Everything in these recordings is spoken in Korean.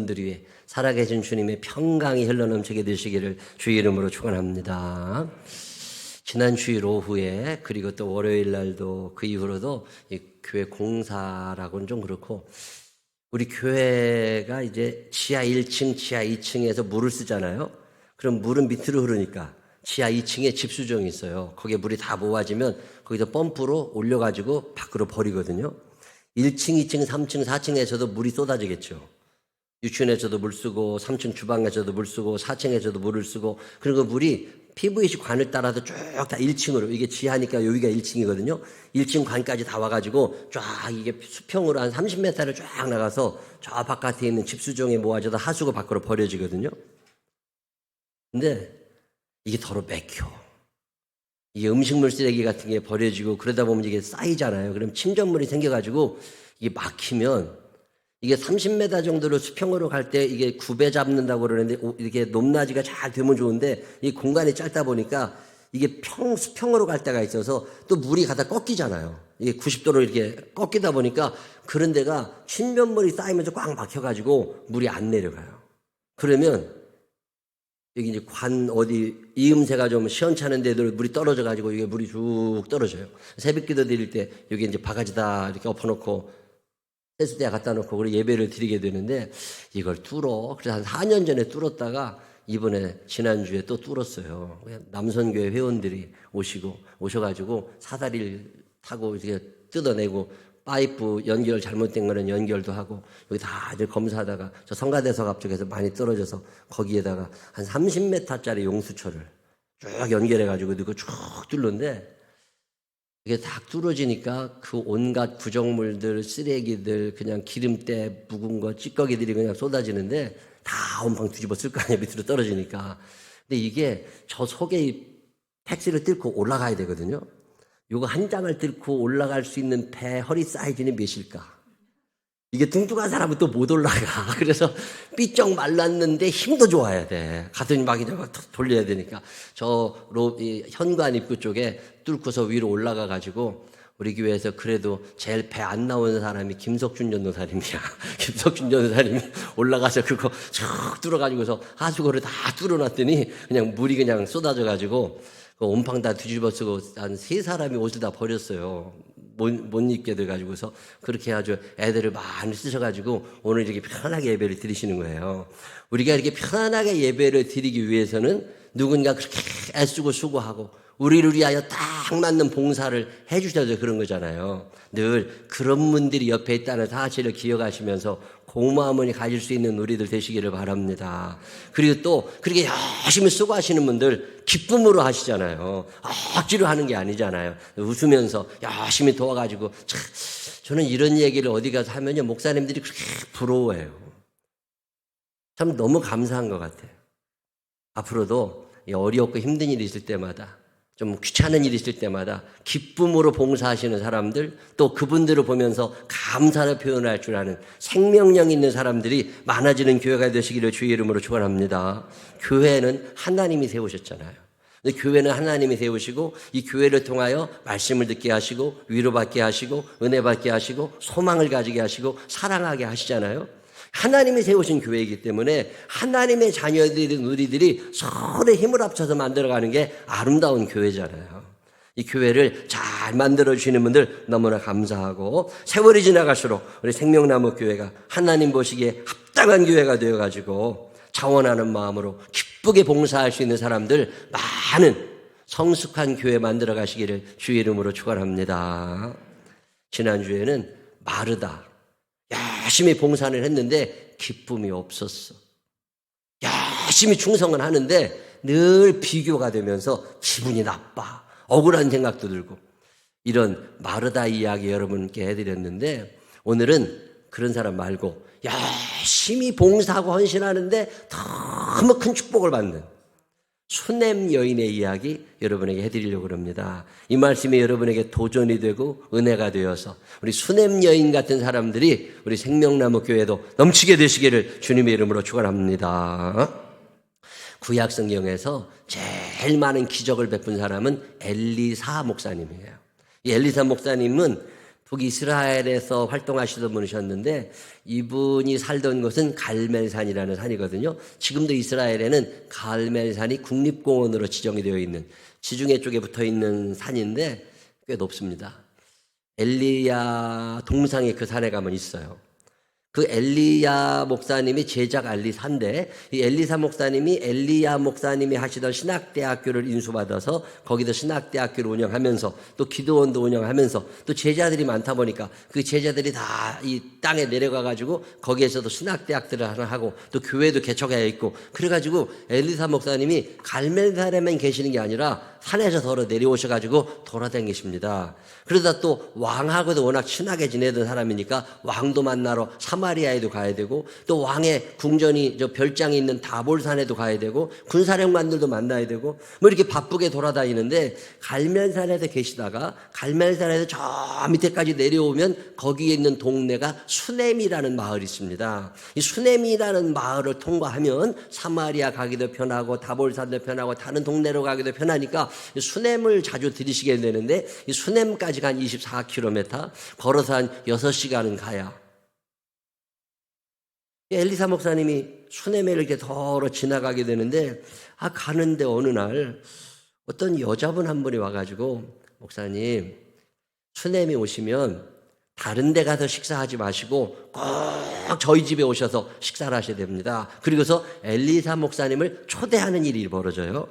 분들 위해 살아계신 주님의 평강이 흘러넘치게 되시기를 주의 이름으로 축원합니다. 지난 주일 오후에 그리고 또 월요일 날도 그 이후로도 이 교회 공사라고는 좀 그렇고 우리 교회가 이제 지하 1층, 지하 2층에서 물을 쓰잖아요. 그럼 물은 밑으로 흐르니까 지하 2층에 집수정이 있어요. 거기에 물이 다 모아지면 거기서 펌프로 올려가지고 밖으로 버리거든요. 1층, 2층, 3층, 4층에서도 물이 쏟아지겠죠. 유치원에서도 물 쓰고 3층 주방에서도 물 쓰고 4층에서도 물을 쓰고 그리고 물이 PVC 관을 따라서 쭉 다 1층으로 이게 지하니까 여기가 1층이거든요. 1층 관까지 다 와가지고 쫙 이게 수평으로 한 30m를 쫙 나가서 저 바깥에 있는 집수정에 모아져서 하수구 밖으로 버려지거든요. 근데 이게 더러 맥혀. 이게 음식물 쓰레기 같은 게 버려지고 그러다 보면 이게 쌓이잖아요. 그럼 침전물이 생겨가지고 이게 막히면 이게 30m 정도로 수평으로 갈 때 이게 굽에 잡는다고 그러는데 이게 높낮이가 잘 되면 좋은데 이 공간이 짧다 보니까 이게 수평으로 갈 때가 있어서 또 물이 가다 꺾이잖아요. 이게 90도로 이렇게 꺾이다 보니까 그런 데가 침전물이 쌓이면서 꽉 막혀가지고 물이 안 내려가요. 그러면 여기 이제 관 어디 이음새가 좀 시원찮은 데도 물이 떨어져가지고 이게 물이 쭉 떨어져요. 새벽 기도 드릴 때 여기 이제 바가지다 이렇게 엎어놓고 세수대에 갖다 놓고 그리고 예배를 드리게 되는데 이걸 뚫어. 그래서 한 4년 전에 뚫었다가 이번에 지난주에 또 뚫었어요. 남선교회 회원들이 오셔가지고 사다리를 타고 이렇게 뜯어내고 파이프 연결 잘못된 거는 연결도 하고 여기 다들 검사하다가 저 성가대석 앞쪽에서 많이 떨어져서 거기에다가 한 30m짜리 용수초를 쭉 연결해가지고 이거 쭉 뚫는데 이게 딱 뚫어지니까 그 온갖 구정물들, 쓰레기들, 그냥 기름때 묵은 거, 찌꺼기들이 그냥 쏟아지는데 다 온방 뒤집어 쓸 거 아니야, 밑으로 떨어지니까. 근데 이게 저 속에 택시를 뚫고 올라가야 되거든요. 요거 한 장을 뚫고 올라갈 수 있는 배 허리 사이즈는 몇일까? 이게 뚱뚱한 사람은 또 못 올라가. 그래서 삐쩍 말랐는데 힘도 좋아야 돼. 가더니 막 이제 돌려야 되니까. 현관 입구 쪽에 뚫고서 위로 올라가 가지고 우리 교회에서 그래도 제일 배 안 나오는 사람이 김석준 전도사님이야. 김석준 전도사님이 올라가서 그거 쭉 뚫어가지고서 하수구를 다 뚫어놨더니 그냥 물이 그냥 쏟아져가지고 그 온팡 다 뒤집어 쓰고 한 3사람이 옷을 다 버렸어요. 못 입게 돼가지고서 그렇게 아주 애들을 많이 쓰셔가지고 오늘 이렇게 편하게 예배를 드리시는 거예요. 우리가 이렇게 편안하게 예배를 드리기 위해서는 누군가 그렇게 애쓰고 수고하고 우리를 위하여 딱 맞는 봉사를 해주셔서 그런 거잖아요. 늘 그런 분들이 옆에 있다는 사실을 기억하시면서 고마움을 가질 수 있는 우리들 되시기를 바랍니다. 그리고 또 그렇게 열심히 수고하시는 분들 기쁨으로 하시잖아요. 억지로 하는 게 아니잖아요. 웃으면서 열심히 도와가지고 저는 이런 얘기를 어디 가서 하면요 목사님들이 그렇게 부러워해요. 참 너무 감사한 것 같아요. 앞으로도 어렵고 힘든 일이 있을 때마다 좀 귀찮은 일이 있을 때마다 기쁨으로 봉사하시는 사람들 또 그분들을 보면서 감사를 표현할 줄 아는 생명력 있는 사람들이 많아지는 교회가 되시기를 주의 이름으로 축원합니다. 교회는 하나님이 세우셨잖아요. 근데 교회는 하나님이 세우시고 이 교회를 통하여 말씀을 듣게 하시고 위로받게 하시고 은혜 받게 하시고 소망을 가지게 하시고 사랑하게 하시잖아요. 하나님이 세우신 교회이기 때문에 하나님의 자녀들인 우리들이 서로의 힘을 합쳐서 만들어가는 게 아름다운 교회잖아요. 이 교회를 잘 만들어주시는 분들 너무나 감사하고 세월이 지나갈수록 우리 생명나무 교회가 하나님 보시기에 합당한 교회가 되어가지고 자원하는 마음으로 기쁘게 봉사할 수 있는 사람들 많은 성숙한 교회 만들어 가시기를 주의 이름으로 축원합니다. 지난주에는 마르다 열심히 봉사를 했는데 기쁨이 없었어. 열심히 충성을 하는데 늘 비교가 되면서 기분이 나빠. 억울한 생각도 들고 이런 마르다 이야기 여러분께 해드렸는데 오늘은 그런 사람 말고 열심히 봉사하고 헌신하는데 너무 큰 축복을 받는 수냄 여인의 이야기 여러분에게 해드리려고 합니다. 이 말씀이 여러분에게 도전이 되고 은혜가 되어서 우리 수냄 여인 같은 사람들이 우리 생명나무 교회도 넘치게 되시기를 주님의 이름으로 축원합니다. 구약 성경에서 제일 많은 기적을 베푼 사람은 엘리사 목사님이에요. 이 엘리사 목사님은 북이스라엘에서 활동하시던 분이셨는데 이분이 살던 곳은 갈멜산이라는 산이거든요. 지금도 이스라엘에는 갈멜산이 국립공원으로 지정이 되어 있는 지중해 쪽에 붙어 있는 산인데 꽤 높습니다. 엘리야 동상이 그 산에 가면 있어요. 그 엘리야 목사님이 제작 엘리사인데 이 엘리사 목사님이 엘리야 목사님이 하시던 신학대학교를 인수받아서 거기도 신학대학교를 운영하면서 또 기도원도 운영하면서 또 제자들이 많다 보니까 그 제자들이 다 이 땅에 내려가 가지고 거기에서도 신학대학들을 하나 하고 또 교회도 개척해 있고 그래가지고 엘리사 목사님이 갈멜산에만 계시는 게 아니라 산에서 걸어 내려오셔 가지고 돌아다니십니다. 그러다 또 왕하고도 워낙 친하게 지내던 사람이니까 왕도 만나러 사마리아에도 가야 되고 또 왕의 궁전이 저 별장이 있는 다볼산에도 가야 되고 군사령관들도 만나야 되고 뭐 이렇게 바쁘게 돌아다니는데 갈멜산에서 계시다가 갈멜산에서 저 밑에까지 내려오면 거기에 있는 동네가 수넴이라는 마을이 있습니다. 이 수넴이라는 마을을 통과하면 사마리아 가기도 편하고 다볼산도 편하고 다른 동네로 가기도 편하니까 수넴을 자주 들이시게 되는데 이 수넴까지 한 24km 걸어서 한 6시간은 가야 엘리사 목사님이 수넴에 이렇게 걸어 지나가게 되는데 가는데 어느 날 어떤 여자분 한 분이 와가지고 목사님 수넴에 오시면 다른 데 가서 식사하지 마시고 꼭 저희 집에 오셔서 식사를 하셔야 됩니다. 그리고서 엘리사 목사님을 초대하는 일이 벌어져요.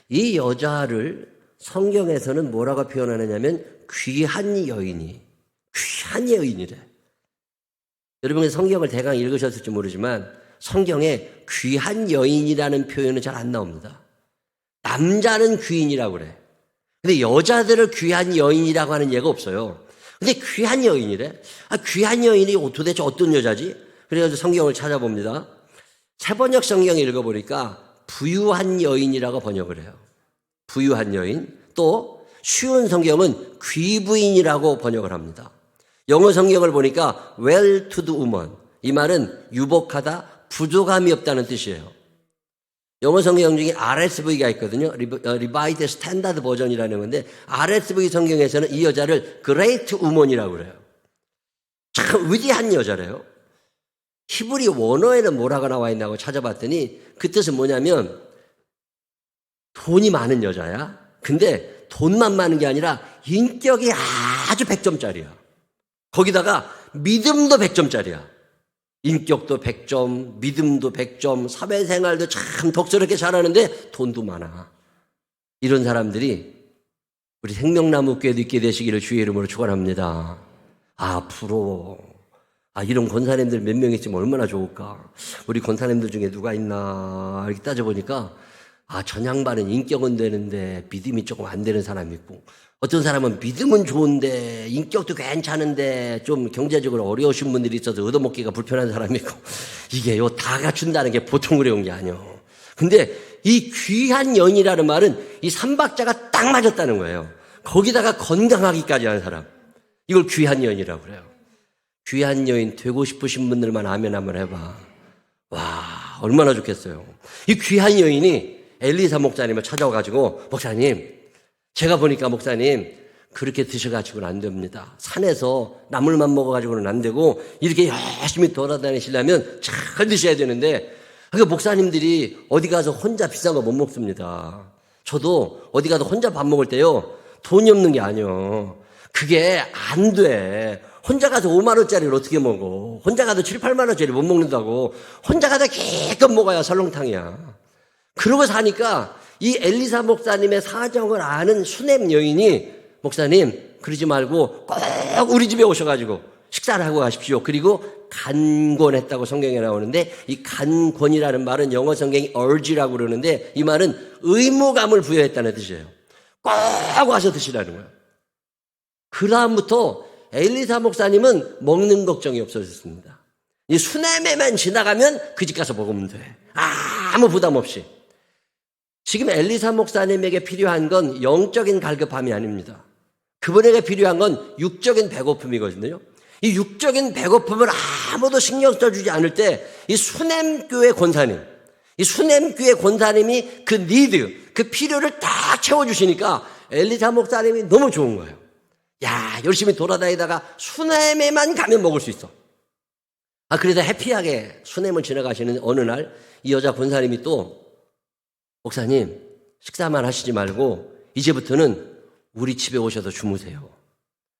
이 여자를 성경에서는 뭐라고 표현하느냐면 귀한 여인이래. 여러분이 성경을 대강 읽으셨을지 모르지만 성경에 귀한 여인이라는 표현은 잘 안 나옵니다. 남자는 귀인이라고 그래. 근데 여자들을 귀한 여인이라고 하는 예가 없어요. 근데 귀한 여인이래. 귀한 여인이 도대체 어떤 여자지? 그래서 성경을 찾아봅니다. 세번역 성경 읽어보니까 부유한 여인이라고 번역을 해요. 부유한 여인. 또 쉬운 성경은 귀부인이라고 번역을 합니다. 영어 성경을 보니까 well-to-do woman. 이 말은 유복하다, 부족함이 없다는 뜻이에요. 영어 성경 중에 RSV가 있거든요. Revised Standard 버전이라는 건데 RSV 성경에서는 이 여자를 Great Woman이라고 그래요. 참 위대한 여자래요. 히브리 원어에는 뭐라고 나와 있나고 찾아봤더니 그 뜻은 뭐냐면 돈이 많은 여자야. 근데 돈만 많은 게 아니라 인격이 아주 100점짜리야. 거기다가 믿음도 100점짜리야. 인격도 100점, 믿음도 100점, 사회생활도 참 덕스럽게 잘하는데 돈도 많아. 이런 사람들이 우리 생명나무 교회도 있게 되시기를 주의 이름으로 축원합니다. 부러워. 이런 권사님들 몇 명 있으면 얼마나 좋을까. 우리 권사님들 중에 누가 있나 이렇게 따져보니까 전 양반은 인격은 되는데 믿음이 조금 안 되는 사람이 있고 어떤 사람은 믿음은 좋은데 인격도 괜찮은데 좀 경제적으로 어려우신 분들이 있어서 얻어먹기가 불편한 사람이 있고 이게요 다 갖춘다는 게 보통 어려운 게 아니에요. 근데 이 귀한 여인이라는 말은 이 삼박자가 딱 맞았다는 거예요. 거기다가 건강하기까지 한 사람. 이걸 귀한 여인이라고 그래요. 귀한 여인 되고 싶으신 분들만 아멘 한번 해봐. 와 얼마나 좋겠어요. 이 귀한 여인이 엘리사 목사님을 찾아와가지고 목사님 제가 보니까 목사님 그렇게 드셔가지고는 안 됩니다. 산에서 나물만 먹어가지고는 안 되고 이렇게 열심히 돌아다니시려면 잘 드셔야 되는데 목사님들이 어디 가서 혼자 비싼 거 못 먹습니다. 저도 어디 가서 혼자 밥 먹을 때요 돈이 없는 게 아니에요. 그게 안 돼. 혼자 가서 5만 원짜리를 어떻게 먹어. 혼자 가서 7, 8만 원짜리 못 먹는다고. 혼자 가서 기껏 먹어야 설렁탕이야. 그러고 사니까 이 엘리사 목사님의 사정을 아는 수넴 여인이 목사님 그러지 말고 꼭 우리 집에 오셔가지고 식사를 하고 가십시오. 그리고 간권했다고 성경에 나오는데 이 간권이라는 말은 영어 성경이 urge라고 그러는데 이 말은 의무감을 부여했다는 뜻이에요. 꼭 와서 드시라는 거예요. 그 다음부터 엘리사 목사님은 먹는 걱정이 없어졌습니다. 이 수넴에만 지나가면 그 집 가서 먹으면 돼. 아무 부담 없이. 지금 엘리사 목사님에게 필요한 건 영적인 갈급함이 아닙니다. 그분에게 필요한 건 육적인 배고픔이거든요. 이 육적인 배고픔을 아무도 신경 써주지 않을 때 이 수넴교회 권사님, 이 수넴교회 권사님이 그 니드, 그 필요를 다 채워주시니까 엘리사 목사님이 너무 좋은 거예요. 야, 열심히 돌아다니다가 수냄에만 가면 먹을 수 있어. 그래서 해피하게 수냄을 지나가시는 어느 날 이 여자 권사님이 또 목사님 식사만 하시지 말고 이제부터는 우리 집에 오셔서 주무세요.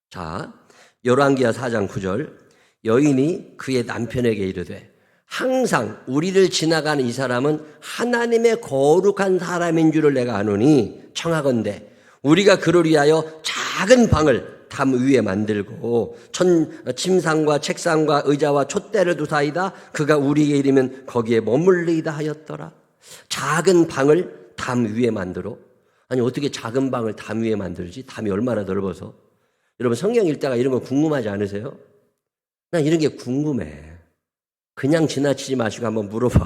자, 열왕기하 4장 9절 여인이 그의 남편에게 이르되 항상 우리를 지나가는 이 사람은 하나님의 거룩한 사람인 줄을 내가 아노니 청하건대 우리가 그를 위하여 작은 방을 담 위에 만들고 침상과 책상과 의자와 촛대를 두사이다. 그가 우리에게 이르면 거기에 머물리이다 하였더라. 작은 방을 담 위에 만들어? 아니 어떻게 작은 방을 담 위에 만들지? 담이 얼마나 넓어서? 여러분 성경 읽다가 이런 거 궁금하지 않으세요? 난 이런 게 궁금해. 그냥 지나치지 마시고 한번 물어봐.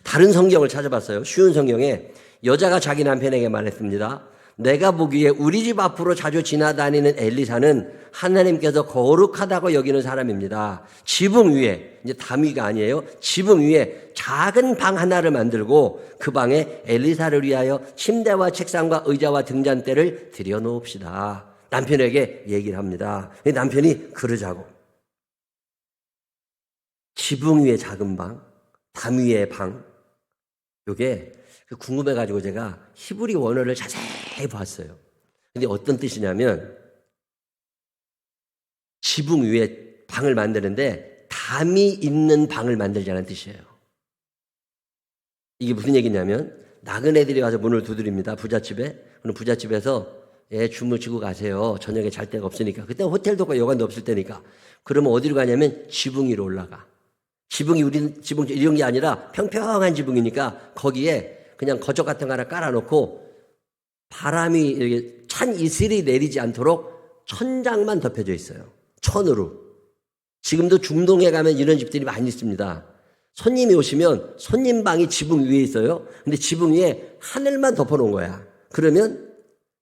다른 성경을 찾아봤어요. 쉬운 성경에 여자가 자기 남편에게 말했습니다. 내가 보기에 우리 집 앞으로 자주 지나다니는 엘리사는 하나님께서 거룩하다고 여기는 사람입니다. 지붕 위에, 이제 담 위가 아니에요. 지붕 위에 작은 방 하나를 만들고 그 방에 엘리사를 위하여 침대와 책상과 의자와 등잔대를 들여놓읍시다. 남편에게 얘기를 합니다. 남편이 그러자고. 지붕 위에 작은 방, 담 위에 방. 요게 궁금해가지고 제가 히브리 원어를 자세히 봤어요. 근데 어떤 뜻이냐면 지붕 위에 방을 만드는데 담이 있는 방을 만들자는 뜻이에요. 이게 무슨 얘기냐면 나그네들이 와서 문을 두드립니다. 부잣집에. 그럼 부잣집에서 주무시고 가세요. 저녁에 잘 데가 없으니까. 그때 호텔도 없고 여관도 없을 때니까. 그러면 어디로 가냐면 지붕 위로 올라가. 지붕이 우리 지붕 이런 게 아니라 평평한 지붕이니까 거기에 그냥 거적 같은 거 하나 깔아놓고 바람이 이렇게 찬 이슬이 내리지 않도록 천장만 덮여져 있어요. 천으로. 지금도 중동에 가면 이런 집들이 많이 있습니다. 손님이 오시면 손님 방이 지붕 위에 있어요. 근데 지붕 위에 하늘만 덮어놓은 거야. 그러면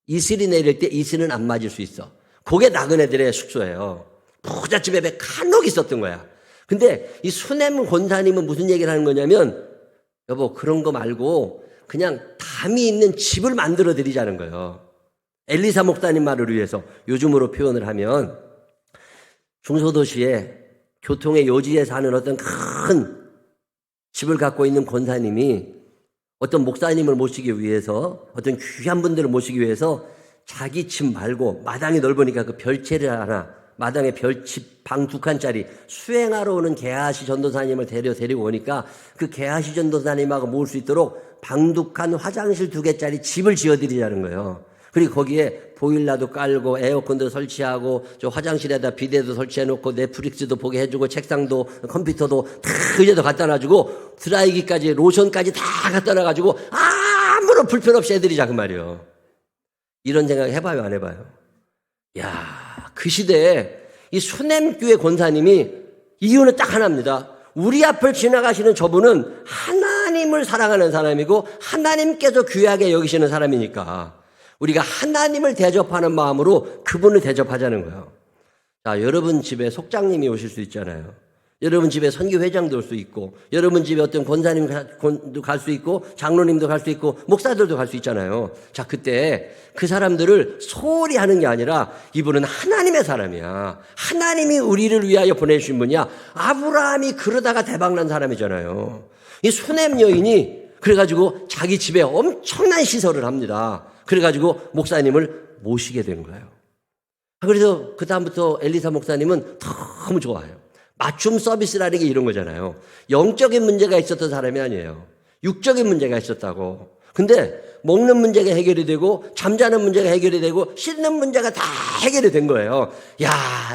이슬이 내릴 때 이슬은 안 맞을 수 있어. 그게 나그네들의 숙소예요. 부잣집에 간혹 있었던 거야. 근데 이 수냄 권사님은 무슨 얘기를 하는 거냐면 여보 그런 거 말고 그냥 담이 있는 집을 만들어 드리자는 거예요. 엘리사 목사님 말을 위해서 요즘으로 표현을 하면 중소도시에 교통의 요지에 사는 어떤 큰 집을 갖고 있는 권사님이 어떤 목사님을 모시기 위해서 어떤 귀한 분들을 모시기 위해서 자기 집 말고 마당이 넓으니까 그 별채를 하나 마당에 별집 방 2칸짜리 수행하러 오는 개하시 전도사님을 데리고 오니까 그 개하시 전도사님하고 모을 수 있도록 방 2칸 화장실 2개짜리 집을 지어드리자는 거예요. 그리고 거기에 보일러도 깔고 에어컨도 설치하고 저 화장실에다 비데도 설치해놓고 넷플릭스도 보게 해주고 책상도 컴퓨터도 다 의자도 갖다 놔주고 드라이기까지 로션까지 다 갖다 놔가지고 아무런 불편 없이 해드리자 그 말이에요. 이런 생각 해봐요 안 해봐요? 야, 그 시대에 이 수냄교회 권사님이 이유는 딱 하나입니다. 우리 앞을 지나가시는 저분은 하나님을 사랑하는 사람이고 하나님께서 귀하게 여기시는 사람이니까 우리가 하나님을 대접하는 마음으로 그분을 대접하자는 거예요. 자, 여러분 집에 속장님이 오실 수 있잖아요. 여러분 집에 선교회장도 올 수 있고 여러분 집에 어떤 권사님도 갈 수 있고 장로님도 갈 수 있고 목사들도 갈 수 있잖아요. 자, 그때 그 사람들을 소홀히 하는 게 아니라 이분은 하나님의 사람이야. 하나님이 우리를 위하여 보내주신 분이야. 아브라함이 그러다가 대박난 사람이잖아요. 이 수냄 여인이 그래가지고 자기 집에 엄청난 시설을 합니다. 그래가지고 목사님을 모시게 된 거예요. 그래서 그 다음부터 엘리사 목사님은 너무 좋아요. 맞춤 서비스라는 게 이런 거잖아요. 영적인 문제가 있었던 사람이 아니에요. 육적인 문제가 있었다고. 근데 먹는 문제가 해결이 되고 잠자는 문제가 해결이 되고 씻는 문제가 다 해결이 된 거예요. 야,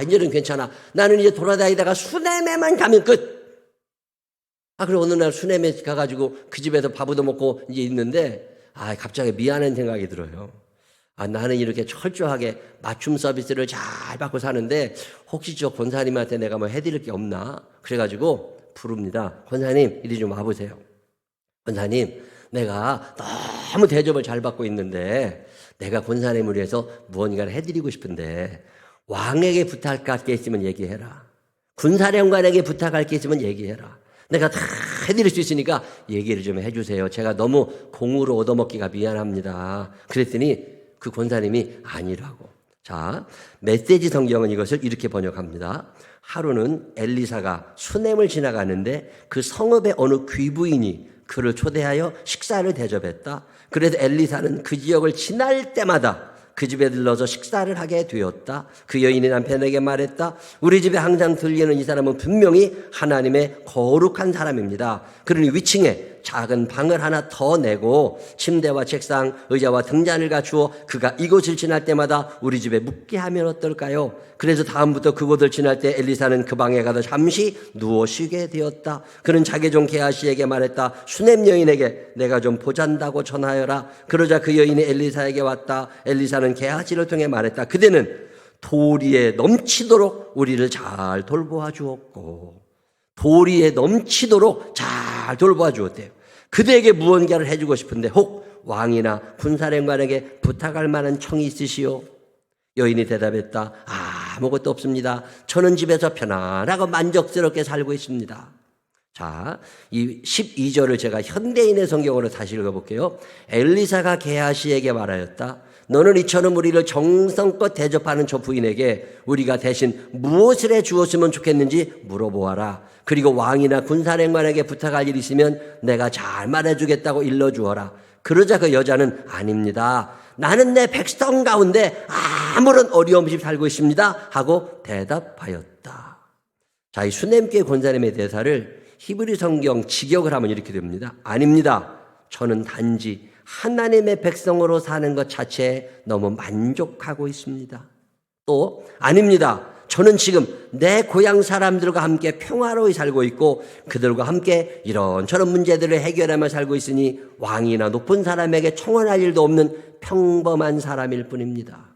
이제는 괜찮아. 나는 이제 돌아다니다가 수냄에만 가면 끝. 그리고 어느 날 수냄에 가가지고 그 집에서 밥 얻어먹고 이제 있는데 갑자기 미안한 생각이 들어요. 나는 이렇게 철저하게 맞춤 서비스를 잘 받고 사는데 혹시 저 권사님한테 내가 뭐 해드릴 게 없나? 그래가지고 부릅니다. 권사님 이리 좀 와보세요. 권사님 내가 너무 대접을 잘 받고 있는데 내가 권사님을 위해서 무언가를 해드리고 싶은데 왕에게 부탁할 게 있으면 얘기해라. 군사령관에게 부탁할 게 있으면 얘기해라. 내가 다 해드릴 수 있으니까 얘기를 좀 해주세요. 제가 너무 공으로 얻어먹기가 미안합니다. 그랬더니 그 권사님이 아니라고. 자, 메시지 성경은 이것을 이렇게 번역합니다. 하루는 엘리사가 수넴을 지나가는데 그 성읍의 어느 귀부인이 그를 초대하여 식사를 대접했다. 그래서 엘리사는 그 지역을 지날 때마다 그 집에 들러서 식사를 하게 되었다. 그 여인이 남편에게 말했다. 우리 집에 항상 들리는 이 사람은 분명히 하나님의 거룩한 사람입니다. 그러니 위층에 작은 방을 하나 더 내고 침대와 책상, 의자와 등잔을 갖추어 그가 이곳을 지날 때마다 우리 집에 묵게 하면 어떨까요? 그래서 다음부터 그곳을 지날 때 엘리사는 그 방에 가서 잠시 누워 쉬게 되었다. 그는 자기 종 게하시에게 말했다. 수넴 여인에게 내가 좀 보잔다고 전하여라. 그러자 그 여인이 엘리사에게 왔다. 엘리사는 게하시를 통해 말했다. 그대는 도리에 넘치도록 우리를 잘 돌보아 주었고, 도리에 넘치도록 잘 돌보아 주었대요. 그대에게 무언가를 해주고 싶은데 혹 왕이나 군사령관에게 부탁할 만한 청이 있으시오? 여인이 대답했다. 아무것도 없습니다. 저는 집에서 편안하고 만족스럽게 살고 있습니다. 자, 이 12절을 제가 현대인의 성경으로 다시 읽어볼게요. 엘리사가 게하시에게 말하였다. 너는 이처럼 우리를 정성껏 대접하는 저 부인에게 우리가 대신 무엇을 해 주었으면 좋겠는지 물어보아라. 그리고 왕이나 군사령관에게 부탁할 일이 있으면 내가 잘 말해주겠다고 일러주어라. 그러자 그 여자는 아닙니다. 나는 내 백성 가운데 아무런 어려움 없이 살고 있습니다. 하고 대답하였다. 자, 이 수넴교회 권사님의 대사를 히브리 성경 직역을 하면 이렇게 됩니다. 아닙니다. 저는 단지 하나님의 백성으로 사는 것 자체에 너무 만족하고 있습니다. 또 아닙니다. 저는 지금 내 고향 사람들과 함께 평화로이 살고 있고 그들과 함께 이런저런 문제들을 해결하며 살고 있으니 왕이나 높은 사람에게 청원할 일도 없는 평범한 사람일 뿐입니다.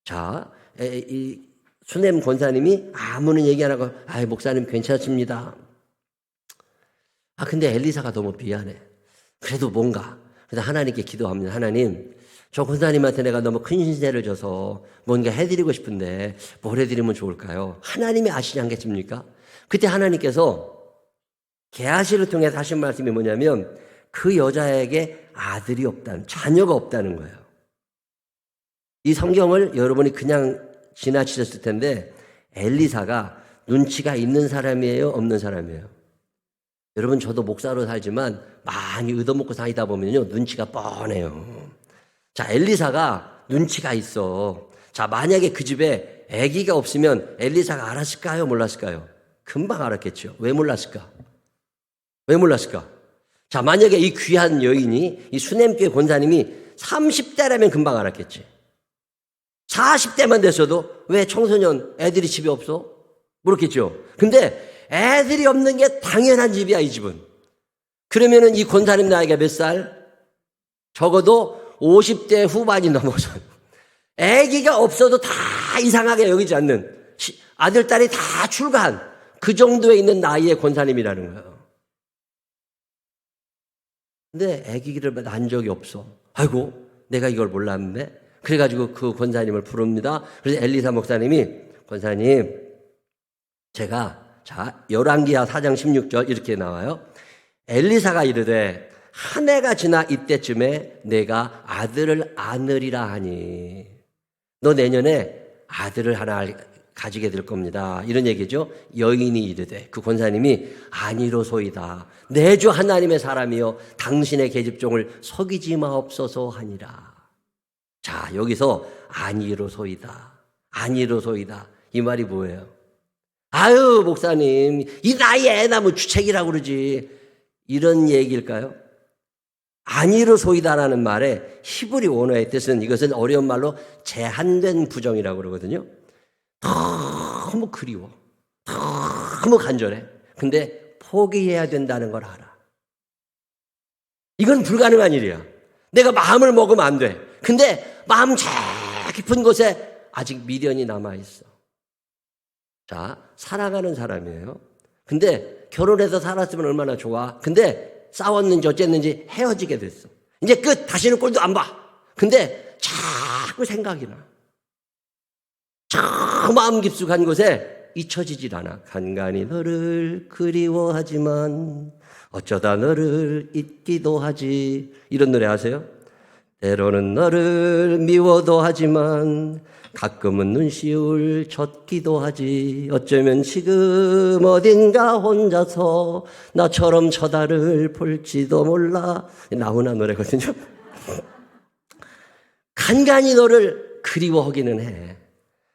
자, 이 수넴 권사님이 아무런 얘기 안 하고 목사님 괜찮습니다. 근데 엘리사가 너무 미안해. 그래도 뭔가 그래서 하나님께 기도합니다. 하나님, 저 권사님한테 내가 너무 큰 신세를 져서 뭔가 해드리고 싶은데 뭘 해드리면 좋을까요? 하나님이 아시지 않겠습니까? 그때 하나님께서 게하시를 통해 하신 말씀이 뭐냐면 그 여자에게 아들이 없다는, 자녀가 없다는 거예요. 이 성경을 여러분이 그냥 지나치셨을 텐데 엘리사가 눈치가 있는 사람이에요? 없는 사람이에요? 여러분, 저도 목사로 살지만 많이 얻어먹고 다니다 보면요 눈치가 뻔해요. 자, 엘리사가 눈치가 있어. 자, 만약에 그 집에 아기가 없으면 엘리사가 알았을까요? 몰랐을까요? 금방 알았겠죠. 왜 몰랐을까? 왜 몰랐을까? 자, 만약에 이 귀한 여인이, 이 수넴교회 권사님이 30대라면 금방 알았겠지. 40대만 됐어도 왜 청소년 애들이 집에 없어? 모르겠죠. 근데 애들이 없는 게 당연한 집이야, 이 집은. 그러면은 이 권사님 나이가 몇 살? 적어도 50대 후반이 넘어서 아기가 없어도 다 이상하게 여기지 않는 아들, 딸이 다 출가한 그 정도에 있는 나이의 권사님이라는 거예요. 근데 아기를 낳은 적이 없어. 아이고, 내가 이걸 몰랐네. 그래가지고 그 권사님을 부릅니다. 그래서 엘리사 목사님이, 권사님, 제가, 자, 열왕기하 4장 16절 이렇게 나와요. 엘리사가 이르되 한 해가 지나 이때쯤에 내가 아들을 안으리라 하니 너 내년에 아들을 하나 가지게 될 겁니다. 이런 얘기죠. 여인이 이르되, 그 권사님이 아니로소이다. 내 주 하나님의 사람이여 당신의 계집종을 속이지 마옵소서 하니라. 자, 여기서 아니로소이다. 아니로소이다. 이 말이 뭐예요? 아유, 목사님, 이 나이에 애 낳으면 주책이라고 그러지. 이런 얘기일까요? 아니로소이다라는 말의 히브리 원어의 뜻은, 이것은 어려운 말로 제한된 부정이라고 그러거든요. 너무 그리워. 너무 간절해. 근데 포기해야 된다는 걸 알아. 이건 불가능한 일이야. 내가 마음을 먹으면 안 돼. 근데 마음 제일 깊은 곳에 아직 미련이 남아있어. 자, 사랑하는 사람이에요. 근데 결혼해서 살았으면 얼마나 좋아. 근데 싸웠는지 어쨌는지 헤어지게 됐어. 이제 끝. 다시는 꼴도 안 봐. 근데 자꾸 생각이 나. 저 마음 깊숙한 곳에 잊혀지질 않아. 간간히 너를 그리워하지만 어쩌다 너를 잊기도 하지. 이런 노래 아세요? 때로는 너를 미워도 하지만 가끔은 눈시울 젖기도 하지. 어쩌면 지금 어딘가 혼자서 나처럼 저달을 볼지도 몰라. 나훈아 노래거든요. 간간히 너를 그리워하기는 해.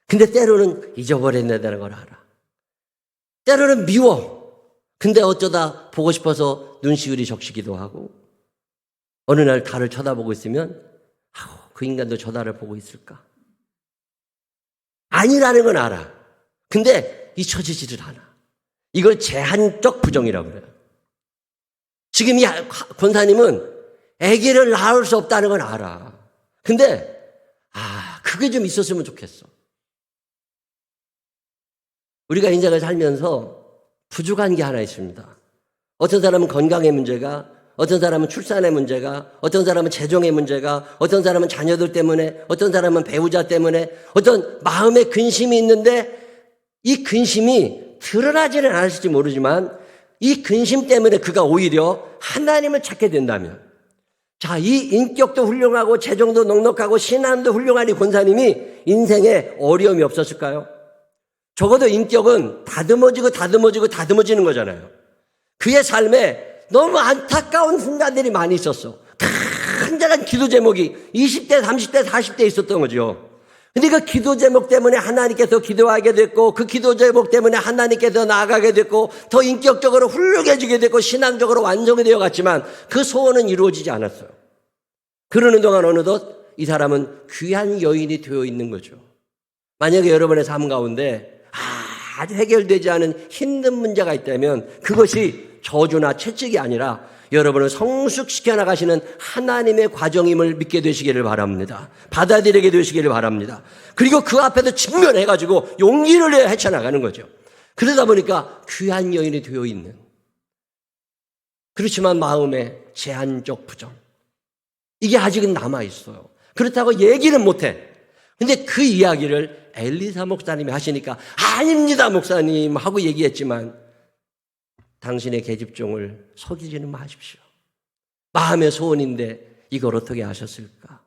근데 때로는 잊어버린다는 걸 알아. 때로는 미워. 근데 어쩌다 보고 싶어서 눈시울이 적시기도 하고, 어느 날 달을 쳐다보고 있으면 그 인간도 저 달을 보고 있을까? 아니라는 건 알아. 근데 잊혀지지를 않아. 이걸 제한적 부정이라고 그래요. 지금 이 권사님은 아기를 낳을 수 없다는 건 알아. 근데 그게 좀 있었으면 좋겠어. 우리가 인생을 살면서 부족한 게 하나 있습니다. 어떤 사람은 건강의 문제가, 어떤 사람은 출산의 문제가, 어떤 사람은 재정의 문제가, 어떤 사람은 자녀들 때문에, 어떤 사람은 배우자 때문에, 어떤 마음의 근심이 있는데 이 근심이 드러나지는 않을지 모르지만 이 근심 때문에 그가 오히려 하나님을 찾게 된다면, 자, 이 인격도 훌륭하고 재정도 넉넉하고 신앙도 훌륭한 이 권사님이 인생에 어려움이 없었을까요? 적어도 인격은 다듬어지는 거잖아요. 그의 삶에 너무 안타까운 순간들이 많이 있었어. 간절한 기도 제목이 20대, 30대, 40대 있었던 거죠. 근데 그 기도 제목 때문에 하나님께서 기도하게 됐고, 그 기도 제목 때문에 하나님께서 나아가게 됐고, 더 인격적으로 훌륭해지게 됐고, 신앙적으로 완성이 되어 갔지만 그 소원은 이루어지지 않았어요. 그러는 동안 어느덧 이 사람은 귀한 여인이 되어 있는 거죠. 만약에 여러분의 삶 가운데 아주 해결되지 않은 힘든 문제가 있다면 그것이 저주나 채찍이 아니라 여러분을 성숙시켜 나가시는 하나님의 과정임을 믿게 되시기를 바랍니다. 받아들이게 되시기를 바랍니다. 그리고 그 앞에서 직면해가지고 용기를 내어 헤쳐나가는 거죠. 그러다 보니까 귀한 여인이 되어 있는, 그렇지만 마음에 제한적 부정, 이게 아직은 남아있어요. 그렇다고 얘기는 못해. 근데 그 이야기를 엘리사 목사님이 하시니까 아닙니다 목사님 하고 얘기했지만, 당신의 계집종을 속이지는 마십시오. 마음의 소원인데 이걸 어떻게 하셨을까?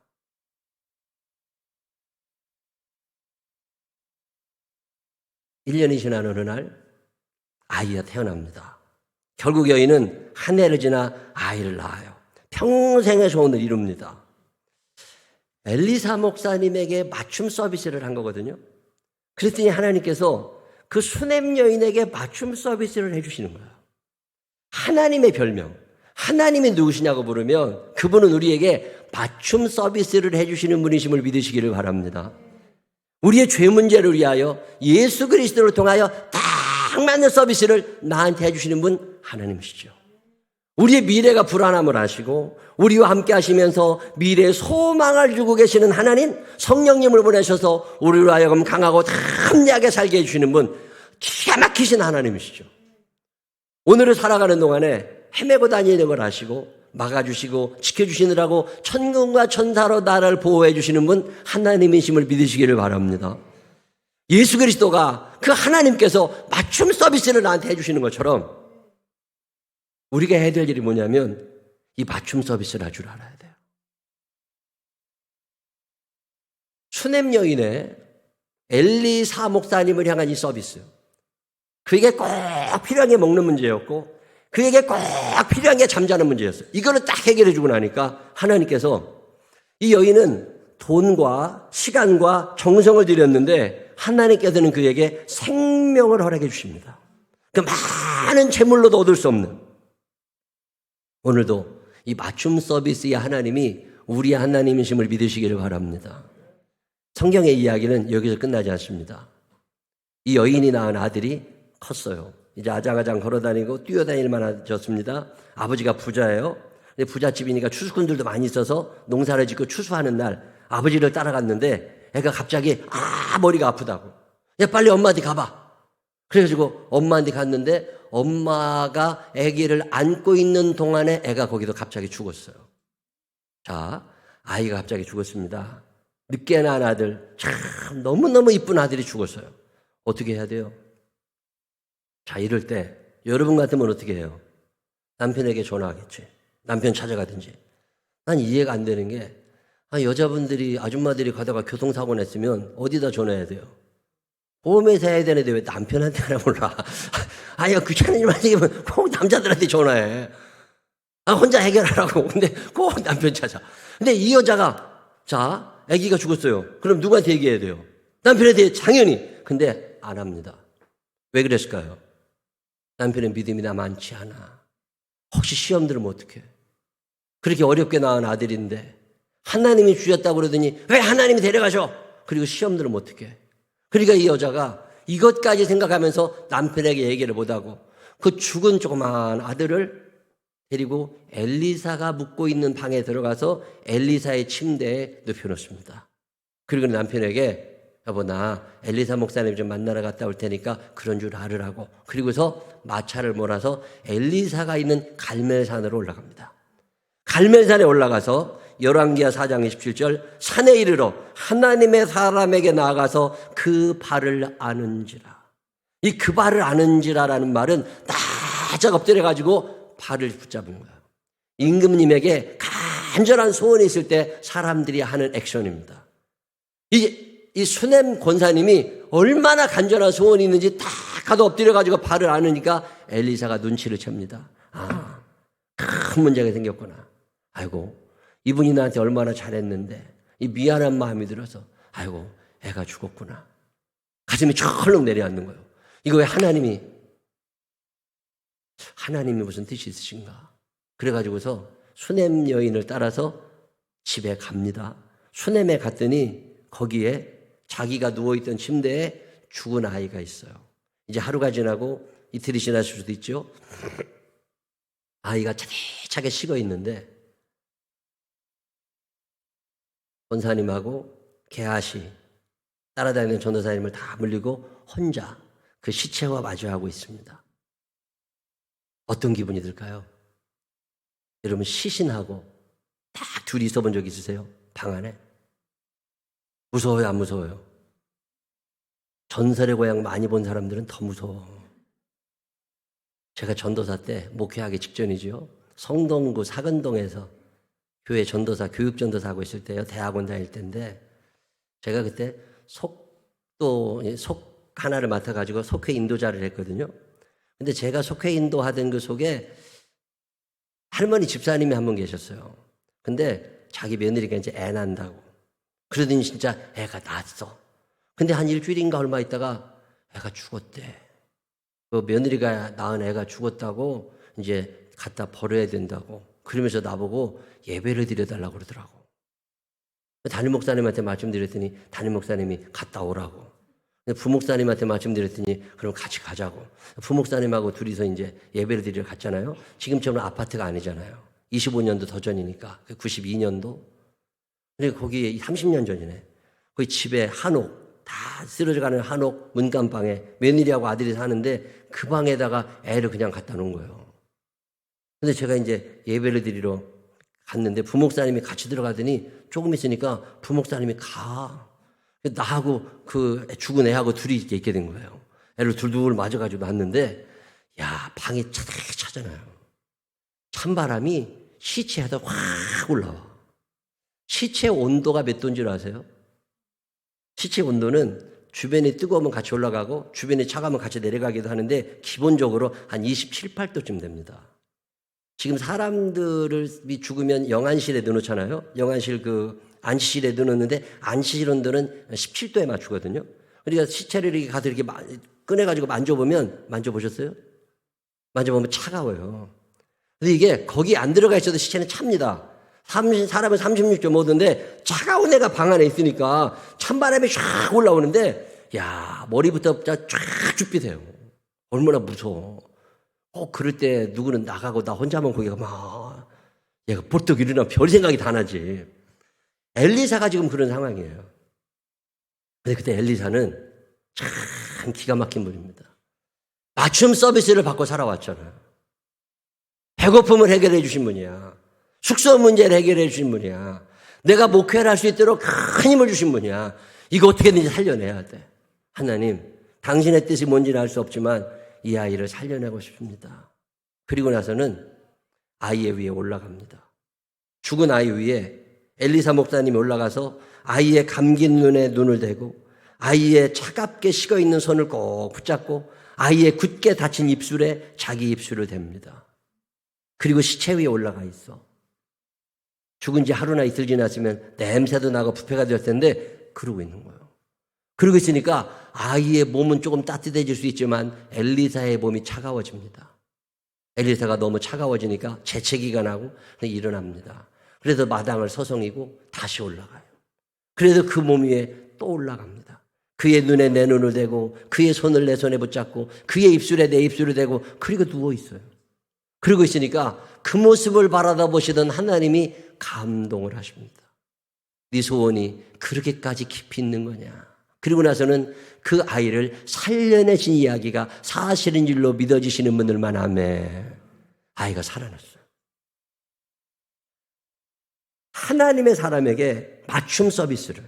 (1년이) 지난 어느 날 아이가 태어납니다. 결국 여인은 한 해를 지나 아이를 낳아요. 평생의 소원을 이룹니다. 엘리사 목사님에게 맞춤 서비스를 한 거거든요. 그랬더니 하나님께서 그 수냄 여인에게 맞춤 서비스를 해주시는 거예요. 하나님의 별명, 하나님이 누구시냐고 물으면 그분은 우리에게 맞춤 서비스를 해주시는 분이심을 믿으시기를 바랍니다. 우리의 죄 문제를 위하여 예수 그리스도를 통하여 딱 맞는 서비스를 나한테 해주시는 분 하나님이시죠. 우리의 미래가 불안함을 아시고 우리와 함께 하시면서 미래의 소망을 주고 계시는 하나님, 성령님을 보내셔서 우리로 하여금 강하고 담대하게 살게 해주시는 분, 기가 막히신 하나님이시죠. 오늘을 살아가는 동안에 헤매고 다니는 걸 아시고 막아주시고 지켜주시느라고 천군과 천사로 나를 보호해 주시는 분 하나님이심을 믿으시기를 바랍니다. 예수 그리스도가 그 하나님께서 맞춤 서비스를 나한테 해주시는 것처럼 우리가 해야 될 일이 뭐냐면 이 맞춤 서비스를 할 줄 알아야 돼요. 수냄 여인의 엘리사 목사님을 향한 이 서비스, 그에게 꼭 필요한 게 먹는 문제였고 그에게 꼭 필요한 게 잠자는 문제였어요. 이거를 딱 해결해 주고 나니까 하나님께서, 이 여인은 돈과 시간과 정성을 들였는데 하나님께서는 그에게 생명을 허락해 주십니다. 그 많은 재물로도 얻을 수 없는, 오늘도 이 맞춤 서비스의 하나님이 우리 하나님이심을 믿으시기를 바랍니다. 성경의 이야기는 여기서 끝나지 않습니다. 이 여인이 낳은 아들이 컸어요. 이제 아장아장 걸어다니고 뛰어다닐 만해졌습니다. 아버지가 부자예요. 근데 부잣집이니까 추수꾼들도 많이 있어서 농사를 짓고 추수하는 날 아버지를 따라갔는데 애가 갑자기 머리가 아프다고. 야, 빨리 엄마한테 가봐. 그래가지고 엄마한테 갔는데 엄마가 아기를 안고 있는 동안에 애가 거기도 갑자기 죽었어요. 자, 아이가 갑자기 죽었습니다. 늦게 낳은 아들, 참 너무너무 이쁜 아들이 죽었어요. 어떻게 해야 돼요? 자, 이럴 때 여러분 같으면 어떻게 해요? 남편에게 전화하겠지. 남편 찾아가든지. 난 이해가 안 되는 게, 여자분들이, 아줌마들이 가다가 교통사고 냈으면 어디다 전화해야 돼요? 보험회사 해야 되는데 왜 남편한테 하나 몰라? 아니야, 귀찮은 일만 생기면 꼭 남자들한테 전화해. 혼자 해결하라고. 근데 꼭 남편 찾아. 근데 이 여자가, 자, 아기가 죽었어요. 그럼 누구한테 얘기해야 돼요? 남편한테 당연히. 근데 안 합니다. 왜 그랬을까요? 남편의 믿음이 나 많지 않아. 혹시 시험 들으면 어떡해? 그렇게 어렵게 낳은 아들인데 하나님이 주셨다고 그러더니 왜 하나님이 데려가셔? 그리고 시험 들으면 어떡해? 그러니까 이 여자가 이것까지 생각하면서 남편에게 얘기를 못하고 그 죽은 조그만 아들을 데리고 엘리사가 묵고 있는 방에 들어가서 엘리사의 침대에 눕혀놓습니다. 그리고 남편에게 여보, 나 엘리사 목사님 좀 만나러 갔다 올 테니까 그런 줄 알으라고. 그리고서 마차를 몰아서 엘리사가 있는 갈멜산으로 올라갑니다. 갈멜산에 올라가서 열왕기하 4장 27절 산에 이르러 하나님의 사람에게 나아가서 그 발을 아는지라. 이 그 발을 아는지라라는 말은 바짝 엎드려가지고 발을 붙잡은 거예요. 임금님에게 간절한 소원이 있을 때 사람들이 하는 액션입니다. 이 수넴 권사님이 얼마나 간절한 소원이 있는지 딱 가도 엎드려가지고 발을 아느니까 엘리사가 눈치를 챕니다. 큰 문제가 생겼구나. 아이고, 이분이 나한테 얼마나 잘했는데 이 미안한 마음이 들어서 아이고, 애가 죽었구나. 가슴이 철렁 내려앉는 거예요. 이거 왜 하나님이 무슨 뜻이 있으신가? 그래가지고서 수넴 여인을 따라서 집에 갑니다. 수넴에 갔더니 거기에 자기가 누워있던 침대에 죽은 아이가 있어요. 이제 하루가 지나고 이틀이 지났을 수도 있죠. 아이가 차디차게 식어 있는데 권사님하고 게하시 따라다니는 전도사님을 다 물리고 혼자 그 시체와 마주하고 있습니다. 어떤 기분이 들까요? 여러분, 시신하고 딱 둘이 있어본 적 있으세요? 방 안에? 무서워요, 안 무서워요? 전설의 고향 많이 본 사람들은 더 무서워. 제가 전도사 때 목회하기 직전이죠. 성동구 사근동에서 교회 전도사, 교육전도사 하고 있을 때요. 대학원 다닐 때인데 제가 그때 속 하나를 맡아가지고 속회 인도자를 했거든요. 근데 제가 속회 인도하던 그 속에 할머니 집사님이 한 분 계셨어요. 근데 자기 며느리가 이제 애 난다고. 그러더니 진짜 애가 낳았어. 근데 한 일주일인가 얼마 있다가 애가 죽었대. 그 며느리가 낳은 애가 죽었다고 이제 갖다 버려야 된다고. 그러면서 나보고 예배를 드려달라고 그러더라고. 담임 목사님한테 말씀드렸더니 담임 목사님이 갔다 오라고. 부목사님한테 말씀드렸더니 그럼 같이 가자고. 부목사님하고 둘이서 이제 예배를 드리러 갔잖아요. 지금처럼 아파트가 아니잖아요. 25년도 더 전이니까. 92년도. 근데 거기 30년 전이네. 거기 집에 한옥, 다 쓰러져가는 한옥 문간방에 며느리하고 아들이 사는데 그 방에다가 애를 그냥 갖다 놓은 거예요. 근데 제가 이제 예배를 드리러 갔는데 부목사님이 같이 들어가더니 조금 있으니까 부목사님이 가. 나하고 그 죽은 애하고 둘이 있게 된 거예요. 애를 둘둘 맞아가지고 놨는데, 야, 방이 차잖아요. 찬바람이 시체에다 확 올라와. 시체 온도가 몇 도인 줄 아세요? 시체 온도는 주변이 뜨거우면 같이 올라가고 주변이 차가우면 같이 내려가기도 하는데 기본적으로 한 27, 8도쯤 됩니다. 지금 사람들이 죽으면 영안실에 넣어놓잖아요. 영안실 그 안식실에 넣어놓는데 안식실 온도는 17도에 맞추거든요. 그러니까 시체를 이렇게 가서 이렇게 꺼내가지고 만져보셨어요? 만져보면 차가워요. 근데 이게 거기 안 들어가 있어도 시체는 찹니다. 사람은 36.5도인데 차가운 애가 방 안에 있으니까 찬바람이 쫙 올라오는데, 야, 머리부터 쫙 쭈삣해요. 얼마나 무서워. 그럴 때 누구는 나가고 나 혼자만 거기가 막 얘가 벌떡 일어나 별 생각이 다 나지. 엘리사가 지금 그런 상황이에요. 근데 그때 엘리사는 참 기가 막힌 분입니다. 맞춤 서비스를 받고 살아왔잖아요. 배고픔을 해결해 주신 분이야. 숙소 문제를 해결해 주신 분이야. 내가 목회를 할 수 있도록 큰 힘을 주신 분이야. 이거 어떻게든지 살려내야 돼. 하나님, 당신의 뜻이 뭔지는 알 수 없지만 이 아이를 살려내고 싶습니다. 그리고 나서는 아이의 위에 올라갑니다. 죽은 아이 위에 엘리사 목사님이 올라가서 아이의 감긴 눈에 눈을 대고 아이의 차갑게 식어있는 손을 꼭 붙잡고 아이의 굳게 닫힌 입술에 자기 입술을 댑니다. 그리고 시체 위에 올라가 있어. 죽은 지 하루나 이틀 지났으면 냄새도 나고 부패가 될 텐데 그러고 있는 거예요. 그러고 있으니까 아이의 몸은 조금 따뜻해질 수 있지만 엘리사의 몸이 차가워집니다. 엘리사가 너무 차가워지니까 재채기가 나고 일어납니다. 그래서 마당을 서성이고 다시 올라가요. 그래서 그 몸 위에 또 올라갑니다. 그의 눈에 내 눈을 대고 그의 손을 내 손에 붙잡고 그의 입술에 내 입술을 대고 그리고 누워 있어요. 그러고 있으니까 그 모습을 바라다 보시던 하나님이 감동을 하십니다. 네 소원이 그렇게까지 깊이 있는 거냐. 그리고 나서는 그 아이를 살려내신 이야기가 사실인 줄로 믿어지시는 분들만 하면 아이가 살아났어요. 하나님의 사람에게 맞춤 서비스를,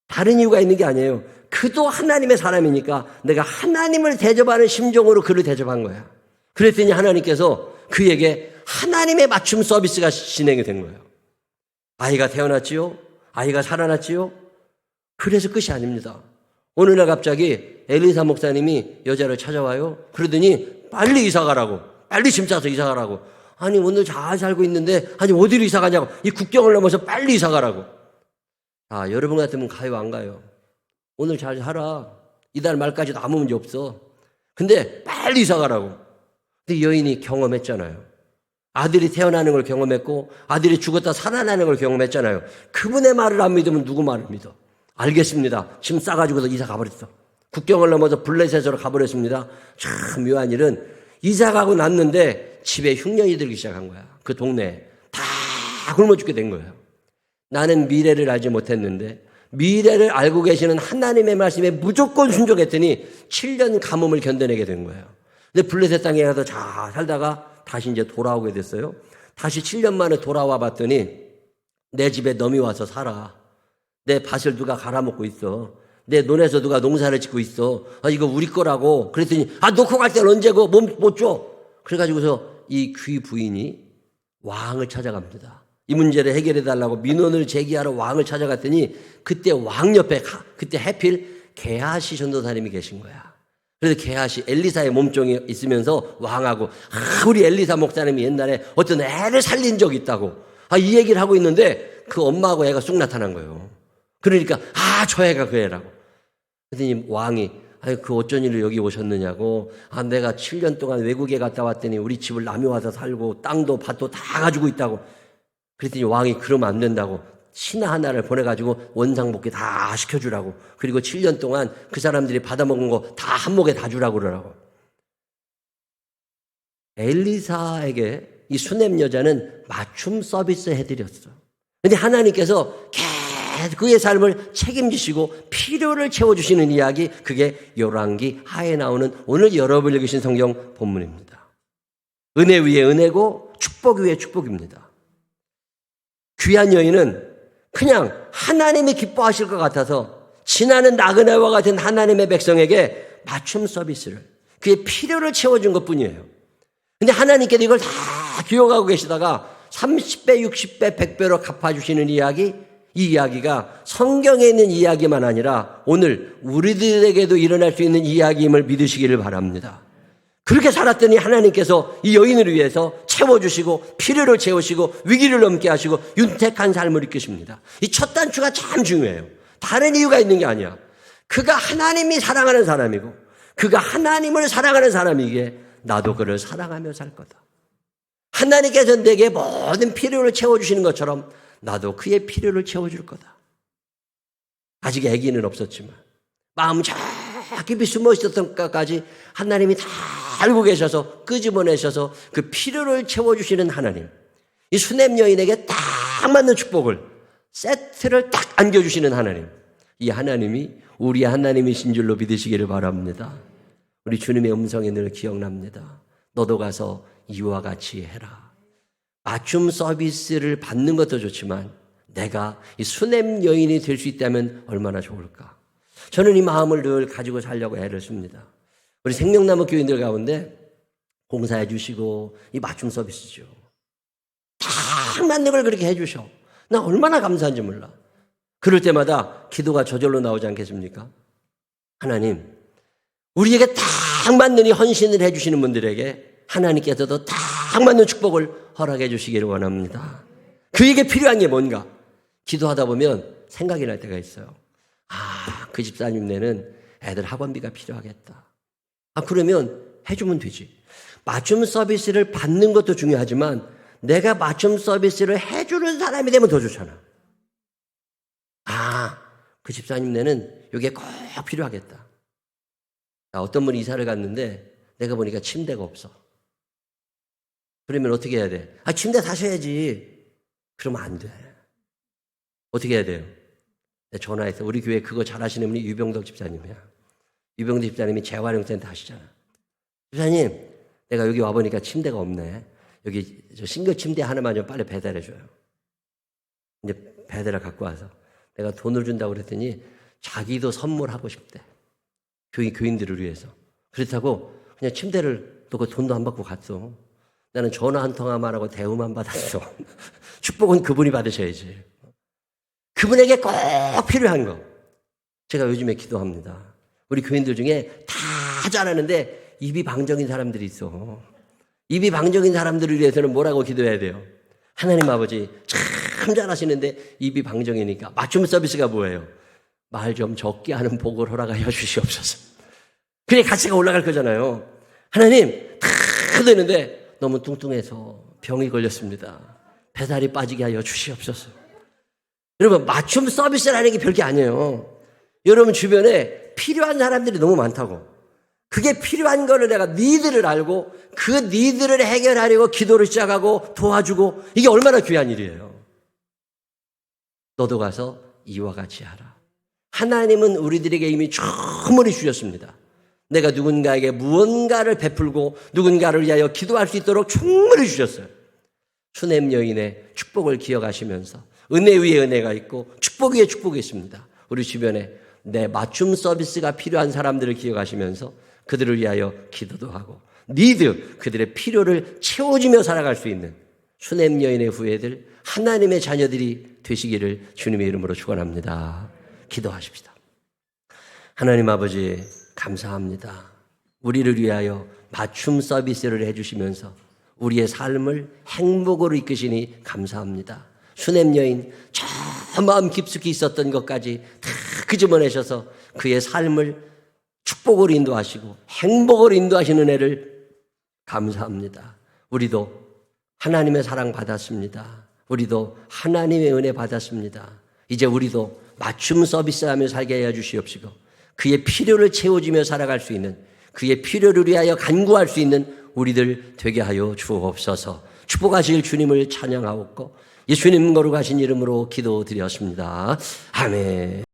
다른 이유가 있는 게 아니에요. 그도 하나님의 사람이니까 내가 하나님을 대접하는 심정으로 그를 대접한 거야. 그랬더니 하나님께서 그에게 하나님의 맞춤 서비스가 진행이 된 거예요. 아이가 태어났지요? 아이가 살아났지요? 그래서 끝이 아닙니다. 어느 날 갑자기 엘리사 목사님이 여자를 찾아와요. 그러더니 빨리 이사 가라고, 빨리 짐 싸서 이사 가라고. 아니 오늘 잘 살고 있는데 아니 어디로 이사 가냐고. 이 국경을 넘어서 빨리 이사 가라고. 아, 여러분 같으면 가요 안 가요? 오늘 잘 살아. 이달 말까지도 아무 문제 없어. 근데 빨리 이사 가라고. 근데 여인이 경험했잖아요. 아들이 태어나는 걸 경험했고 아들이 죽었다 살아나는 걸 경험했잖아요. 그분의 말을 안 믿으면 누구 말을 믿어? 알겠습니다. 짐 싸가지고서 이사 가버렸어. 국경을 넘어서 블레셋으로 가버렸습니다. 참 묘한 일은 이사 가고 났는데 집에 흉년이 들기 시작한 거야. 그 동네에 다 굶어 죽게 된 거예요. 나는 미래를 알지 못했는데 미래를 알고 계시는 하나님의 말씀에 무조건 순종했더니 7년 가뭄을 견뎌내게 된 거예요. 근데 블레셋 땅에 가서 잘 살다가 다시 이제 돌아오게 됐어요. 다시 7년 만에 돌아와 봤더니 내 집에 넘이 와서 살아. 내 밭을 누가 갈아먹고 있어. 내 논에서 누가 농사를 짓고 있어. 아, 이거 우리 거라고. 그랬더니 아, 놓고 갈 때는 언제고 못 줘. 그래가지고서 이 귀 부인이 왕을 찾아갑니다. 이 문제를 해결해달라고 민원을 제기하러 왕을 찾아갔더니 그때 왕 옆에 그때 해필 게하시 전도사님이 계신 거야. 그래서 게하시 엘리사의 몸종이 있으면서 왕하고 우리 엘리사 목사님이 옛날에 어떤 애를 살린 적이 있다고 이 얘기를 하고 있는데 그 엄마하고 애가 쑥 나타난 거예요. 그러니까 저 애가 그 애라고. 그랬더니 왕이 그 어쩐 일로 여기 오셨느냐고. 내가 7년 동안 외국에 갔다 왔더니 우리 집을 남이 와서 살고 땅도 밭도 다 가지고 있다고. 그랬더니 왕이 그러면 안 된다고 신하 하나를 보내가지고 원상복귀 다 시켜주라고. 그리고 7년 동안 그 사람들이 받아먹은 거 다 한몫에 다 주라고 그러라고. 엘리사에게 이 수넴 여자는 맞춤 서비스 해드렸어. 근데 하나님께서 계속 그의 삶을 책임지시고 필요를 채워주시는 이야기, 그게 열왕기 하에 나오는 오늘 여러분이 읽으신 성경 본문입니다. 은혜 위에 은혜고 축복 위에 축복입니다. 귀한 여인은 그냥 하나님이 기뻐하실 것 같아서 지나는 나그네와 같은 하나님의 백성에게 맞춤 서비스를, 그의 필요를 채워준 것뿐이에요. 근데 하나님께서 이걸 다 기억하고 계시다가 30배, 60배, 100배로 갚아주시는 이야기, 이 이야기가 성경에 있는 이야기만 아니라 오늘 우리들에게도 일어날 수 있는 이야기임을 믿으시기를 바랍니다. 그렇게 살았더니 하나님께서 이 여인을 위해서 채워주시고 필요를 채우시고 위기를 넘게 하시고 윤택한 삶을 이끄십니다. 이 첫 단추가 참 중요해요. 다른 이유가 있는 게 아니야. 그가 하나님이 사랑하는 사람이고 그가 하나님을 사랑하는 사람이기에 나도 그를 사랑하며 살 거다. 하나님께서 내게 모든 필요를 채워주시는 것처럼 나도 그의 필요를 채워줄 거다. 아직 아기는 없었지만 마음 저 깊이 숨어 있었던 것까지 하나님이 다 알고 계셔서 끄집어내셔서 그 필요를 채워주시는 하나님, 이 수넴 여인에게 딱 맞는 축복을 세트를 딱 안겨주시는 하나님, 이 하나님이 우리 하나님이신 줄로 믿으시기를 바랍니다. 우리 주님의 음성이 늘 기억납니다. 너도 가서 이와 같이 해라. 맞춤 서비스를 받는 것도 좋지만 내가 이 수넴 여인이 될 수 있다면 얼마나 좋을까. 저는 이 마음을 늘 가지고 살려고 애를 씁니다. 우리 생명나무 교인들 가운데 봉사해 주시고 이 맞춤 서비스죠. 딱 맞는 걸 그렇게 해 주셔. 나 얼마나 감사한지 몰라. 그럴 때마다 기도가 저절로 나오지 않겠습니까? 하나님, 우리에게 딱 맞는 이 헌신을 해주시는 분들에게 하나님께서도 딱 맞는 축복을 허락해 주시기를 원합니다. 그에게 필요한 게 뭔가? 기도하다 보면 생각이 날 때가 있어요. 아, 그 집사님네는 애들 학원비가 필요하겠다. 아, 그러면 해주면 되지. 맞춤 서비스를 받는 것도 중요하지만 내가 맞춤 서비스를 해주는 사람이 되면 더 좋잖아. 아, 그 집사님네는 이게 꼭 필요하겠다. 어떤 분이 이사를 갔는데 내가 보니까 침대가 없어. 그러면 어떻게 해야 돼? 아, 침대 사셔야지. 그러면 안 돼. 어떻게 해야 돼요? 내가 전화해서 우리 교회 그거 잘하시는 분이 유병덕 집사님이야. 유병덕 집사님이 재활용센터 하시잖아. 집사님, 내가 여기 와보니까 침대가 없네. 여기 저 싱글 침대 하나만 좀 빨리 배달해줘요. 이제 배달을 갖고 와서 내가 돈을 준다고 그랬더니 자기도 선물하고 싶대. 교인들을 위해서. 그렇다고 그냥 침대를 놓고 돈도 안 받고 갔어. 나는 전화 한 통화만 하고 대우만 받았어. 축복은 그분이 받으셔야지. 그분에게 꼭 필요한 거. 제가 요즘에 기도합니다. 우리 교인들 중에 다 잘하는데 입이 방정인 사람들이 있어. 입이 방정인 사람들을 위해서는 뭐라고 기도해야 돼요? 하나님 아버지 참 잘하시는데 입이 방정이니까 맞춤 서비스가 뭐예요? 말 좀 적게 하는 복을 허락하여 주시옵소서. 그래 가치가 올라갈 거잖아요. 하나님 다 되는데 너무 뚱뚱해서 병이 걸렸습니다. 배달이 빠지게 하여 주시옵소서. 여러분 맞춤 서비스라는 게 별게 아니에요. 여러분 주변에 필요한 사람들이 너무 많다고. 그게 필요한 거를 내가 니들을 알고 그 니들을 해결하려고 기도를 시작하고 도와주고 이게 얼마나 귀한 일이에요. 너도 가서 이와 같이 하라. 하나님은 우리들에게 이미 충분히 주셨습니다. 내가 누군가에게 무언가를 베풀고 누군가를 위하여 기도할 수 있도록 충분히 주셨어요. 수냄 여인의 축복을 기억하시면서 은혜 위에 은혜가 있고 축복 위에 축복이 있습니다. 우리 주변에 내 맞춤 서비스가 필요한 사람들을 기억하시면서 그들을 위하여 기도도 하고 그들의 필요를 채워주며 살아갈 수 있는 수냄 여인의 후예들 하나님의 자녀들이 되시기를 주님의 이름으로 축원합니다. 기도하십시다. 하나님 아버지 감사합니다. 우리를 위하여 맞춤 서비스를 해주시면서 우리의 삶을 행복으로 이끄시니 감사합니다. 수냄 여인 저 마음 깊숙이 있었던 것까지 다 끄집어내셔서 그의 삶을 축복으로 인도하시고 행복으로 인도하시는 은혜를 감사합니다. 우리도 하나님의 사랑 받았습니다. 우리도 하나님의 은혜 받았습니다. 이제 우리도 맞춤 서비스하며 살게 해 주시옵시고 그의 필요를 채워주며 살아갈 수 있는 그의 필요를 위하여 간구할 수 있는 우리들 되게 하여 주옵소서. 축복하실 주님을 찬양하옵고 예수님 거룩하신 이름으로 기도드렸습니다. 아멘.